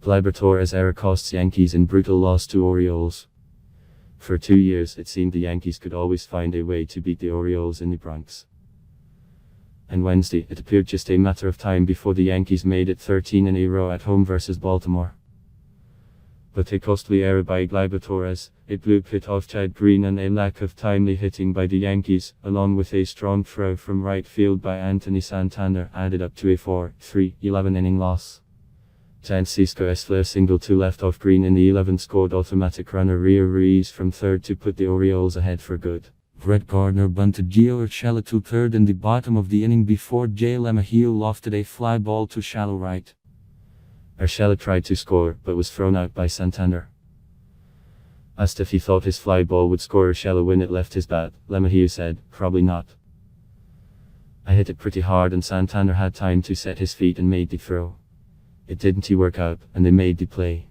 Gleyber Torres' error costs Yankees in brutal loss to Orioles. For 2 years it seemed the Yankees could always find a way to beat the Orioles in the Bronx. And Wednesday, it appeared just a matter of time before the Yankees made it 13 in a row at home versus Baltimore. But a costly error by Gleyber Torres, a bloop hit off Chad Green and a lack of timely hitting by the Yankees, along with a strong throw from right field by Anthony Santander, added up to a 4-3-11 inning loss. Giant Sisco's flare single to left off Green in the 11th scored automatic runner Rio Ruiz from third to put the Orioles ahead for good. Gardner bunted Gio Urshela to third in the bottom of the inning before DJ LeMahieu lofted a fly ball to shallow right. Urshela tried to score, but was thrown out by Santander. Asked if he thought his fly ball would score Urshela when it left his bat, LeMahieu said, "Probably not. I hit it pretty hard and Santander had time to set his feet and made the throw. It didn't work out, and they made the play."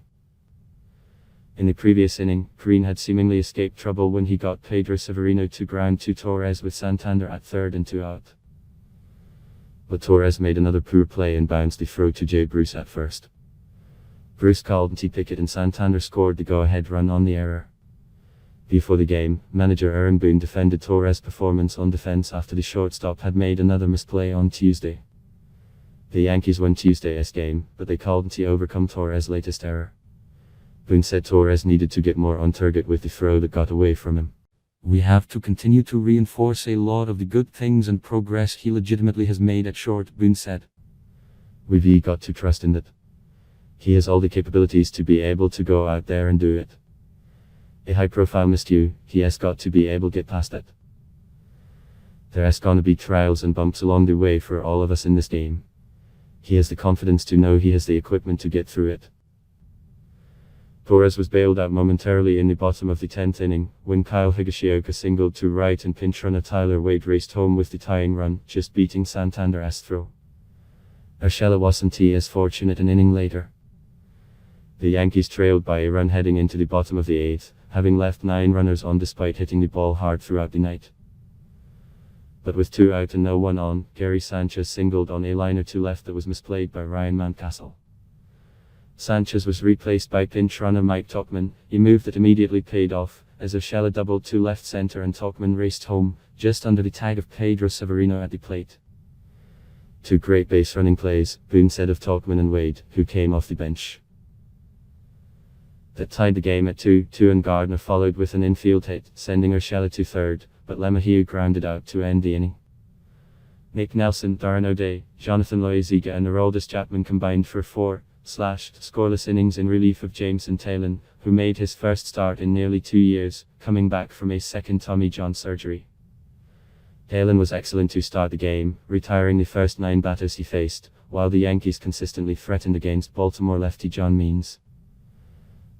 In the previous inning, Green had seemingly escaped trouble when he got Pedro Severino to ground to Torres with Santander at third and 2 out. But Torres made another poor play and bounced the throw to Jay Bruce at first. Bruce called T-Pickett and Santander scored the go-ahead run on the error. Before the game, manager Aaron Boone defended Torres' performance on defense after the shortstop had made another misplay on Tuesday. The Yankees won Tuesday's game, but they called to overcome Torres' latest error. Boone said Torres needed to get more on target with the throw that got away from him. "We have to continue to reinforce a lot of the good things and progress he legitimately has made at short," Boone said. "We've got to trust in that. He has all the capabilities to be able to go out there and do it. A high-profile miscue, he has got to be able to get past that. There's gonna be trials and bumps along the way for all of us in this game. He has the confidence to know he has the equipment to get through it." Torres was bailed out momentarily in the bottom of the 10th inning, when Kyle Higashioka singled to right and pinch runner Tyler Wade raced home with the tying run, just beating Santander's throw. Urshela wasn't as fortunate an inning later. The Yankees trailed by a run heading into the bottom of the 8th, having left 9 runners on despite hitting the ball hard throughout the night. But with 2 out and no one on, Gary Sanchez singled on a liner to left that was misplayed by Ryan Mountcastle. Sanchez was replaced by pinch runner Mike Tauchman, a move that immediately paid off, as Urshela doubled to left center and Tauchman raced home, just under the tag of Pedro Severino at the plate. 2 great base running plays, Boone said of Tauchman and Wade, who came off the bench. That tied the game at 2-2 and Gardner followed with an infield hit, sending Urshela to third, but LeMahieu grounded out to end the inning. Nick Nelson, Darren O'Day, Jonathan Loaiziga and Aroldis Chapman combined for 4 scoreless innings in relief of Jameson Taillon, who made his first start in nearly 2 years, coming back from a second Tommy John surgery. Taillon was excellent to start the game, retiring the first 9 batters he faced, while the Yankees consistently threatened against Baltimore lefty John Means.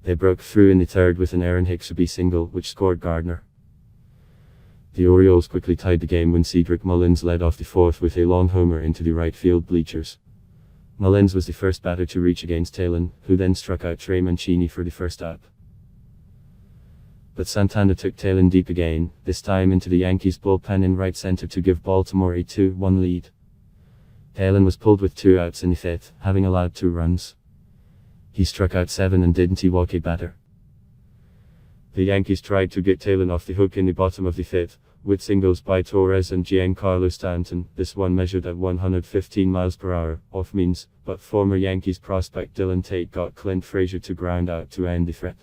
They broke through in the third with an Aaron Hicks-Ruby single, which scored Gardner. The Orioles quickly tied the game when Cedric Mullins led off the 4th with a long homer into the right field bleachers. Mullins was the first batter to reach against Taillon, who then struck out Trey Mancini for the first out. But Santander took Taillon deep again, this time into the Yankees bullpen in right center to give Baltimore a 2-1 lead. Taillon was pulled with 2 outs in the 5th, having allowed 2 runs. He struck out 7 and didn't walk a batter. The Yankees tried to get Taillon off the hook in the bottom of the 5th, with singles by Torres and Giancarlo Stanton, this one measured at 115 miles per hour, off Means, but former Yankees prospect Dylan Tate got Clint Frazier to ground out to end the threat.